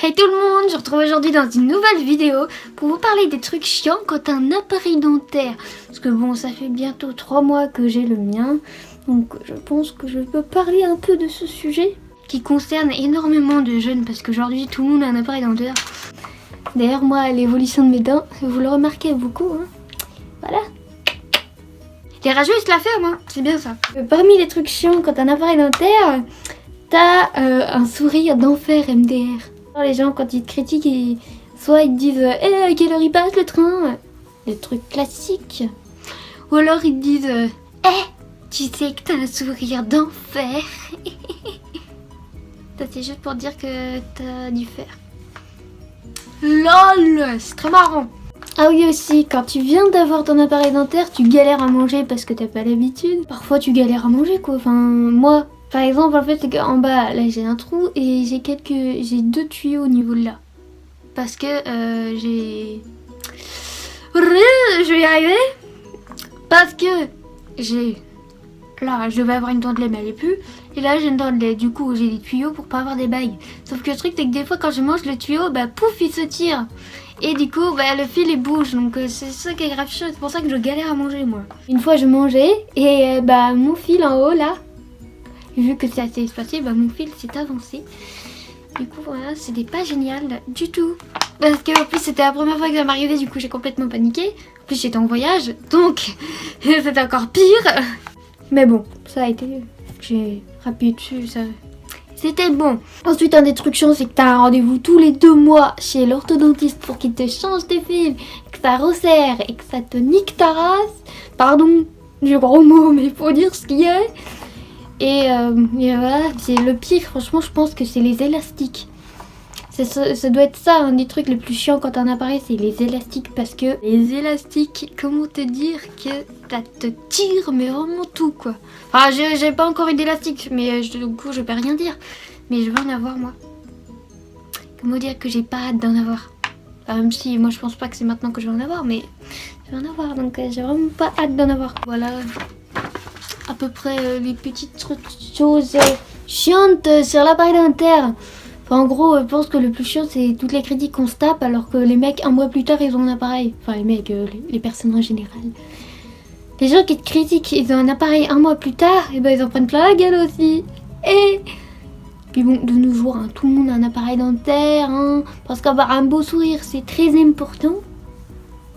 Hey tout le monde, je vous retrouve aujourd'hui dans une nouvelle vidéo pour vous parler des trucs chiants quand t'as un appareil dentaire. Parce que bon, ça fait bientôt 3 mois que j'ai le mien, donc je pense que je peux parler un peu de ce sujet qui concerne énormément de jeunes parce qu'aujourd'hui tout le monde a un appareil dentaire. D'ailleurs moi, l'évolution de mes dents, vous le remarquez beaucoup, hein. Voilà. Les rageux ils se la ferment, hein. C'est bien ça. Parmi les trucs chiants quand t'as un appareil dentaire, t'as un sourire d'enfer MDR. Les gens quand ils te critiquent, soit ils te disent à quelle heure il passe le train, des trucs classiques. Ou alors ils te disent tu sais que t'as un sourire d'enfer. Ça c'est juste pour dire que t'as dû faire. LOL, c'est très marrant. Ah oui aussi, quand tu viens d'avoir ton appareil dentaire, tu galères à manger parce que t'as pas l'habitude. Parfois tu galères à manger quoi, enfin moi... Par exemple, en fait, c'est qu'en bas, là, j'ai un trou et j'ai 2 tuyaux au niveau de là. Parce que j'ai... Je vais y arriver. Parce que j'ai... Là, je devais avoir une dent de lait, mais elle est plus. Et là, j'ai une dent de lait. Du coup, j'ai des tuyaux pour pas avoir des bagues. Sauf que le truc, c'est que des fois, quand je mange le tuyau, bah, pouf, il se tire. Et du coup, bah, le fil, il bouge. Donc, c'est ça qui est grave chaud. C'est pour ça que je galère à manger, moi. Une fois, je mangeais et bah, mon fil en haut, là... Vu que c'est assez espacé, bah mon fil s'est avancé. Du coup voilà, c'était pas génial du tout. Parce que en plus c'était la première fois que ça m'arrivait, du coup j'ai complètement paniqué. En plus j'étais en voyage, donc c'était encore pire. Mais bon, ça a été... J'ai rappelé dessus, ça... C'était bon. Ensuite un des trucs chiants, c'est que t'as un rendez-vous tous les 2 mois chez l'orthodontiste pour qu'il te change tes fils, que ça resserre et que ça te nique ta race. Pardon du gros mot, mais faut dire ce qu'il y a. Et voilà, c'est le pire, franchement, je pense que c'est les élastiques. Ça doit être ça, un des trucs les plus chiants quand t'as un appareil, c'est les élastiques. Parce que les élastiques, comment te dire que ça te tire, mais vraiment tout, quoi. Enfin, j'ai pas encore eu d'élastique, mais du coup, je peux rien dire. Mais je vais en avoir, moi. Comment dire que j'ai pas hâte d'en avoir. Enfin, même si, moi, je pense pas que c'est maintenant que je vais en avoir, mais je vais en avoir, donc j'ai vraiment pas hâte d'en avoir. Voilà. À peu près les petites choses chiantes sur l'appareil dentaire. Enfin, en gros, je pense que le plus chiant, c'est toutes les critiques qu'on se tape alors que les mecs, un mois plus tard, ils ont un appareil. Enfin, les mecs, les personnes en général. Les gens qui te critiquent, ils ont un appareil un mois plus tard, et ben ils en prennent plein la gueule aussi. Et puis bon, de nos jours, hein, tout le monde a un appareil dentaire, hein, parce qu'avoir un beau sourire, c'est très important.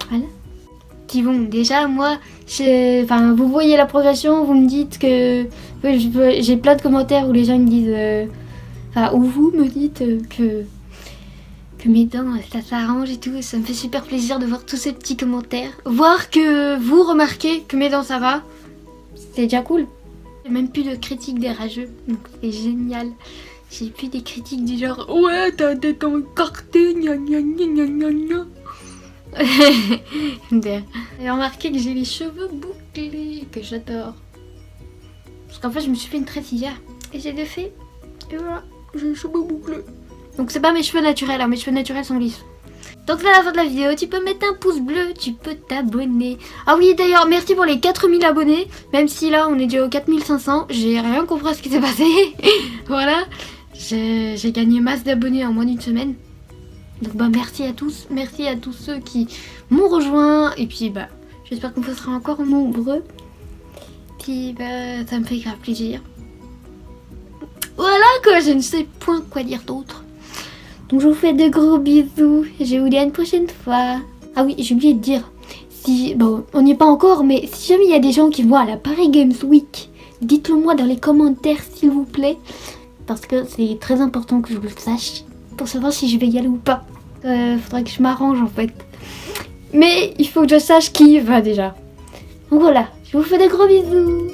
Voilà. Qui vont déjà moi enfin vous voyez la progression, vous me dites que j'ai plein de commentaires où les gens me disent enfin où vous me dites que mes dents ça s'arrange et tout, et ça me fait super plaisir de voir tous ces petits commentaires, voir que vous remarquez que mes dents ça va, c'est déjà cool. J'ai même plus de critiques des rageux, donc c'est génial. J'ai plus des critiques du genre ouais t'as des dents écartées gna gna gna gna gna gna. J'ai remarqué que j'ai les cheveux bouclés, que j'adore. Parce qu'en fait je me suis fait une tressillère et j'ai défait. Et voilà, j'ai les cheveux bouclés. Donc c'est pas mes cheveux naturels, hein, mes cheveux naturels sont lisses. Donc c'est la fin de la vidéo, tu peux mettre un pouce bleu, tu peux t'abonner. Ah oui d'ailleurs merci pour les 4000 abonnés. Même si là on est déjà aux 4500, j'ai rien compris à ce qui s'est passé. Voilà, j'ai gagné masse d'abonnés en moins d'une semaine. Donc bah merci à tous ceux qui m'ont rejoint, et puis bah j'espère qu'on sera encore nombreux. Puis bah ça me fait grave plaisir. Voilà quoi, je ne sais point quoi dire d'autre. Donc je vous fais de gros bisous et je vous dis à une prochaine fois. Ah oui, j'ai oublié de dire, si bon on n'y est pas encore, mais si jamais il y a des gens qui vont à la Paris Games Week, dites-le moi dans les commentaires s'il vous plaît, parce que c'est très important que je le sache pour savoir si je vais y aller ou pas. Faudrait que je m'arrange en fait. Mais il faut que je sache qui y va déjà. Donc voilà, je vous fais des gros bisous.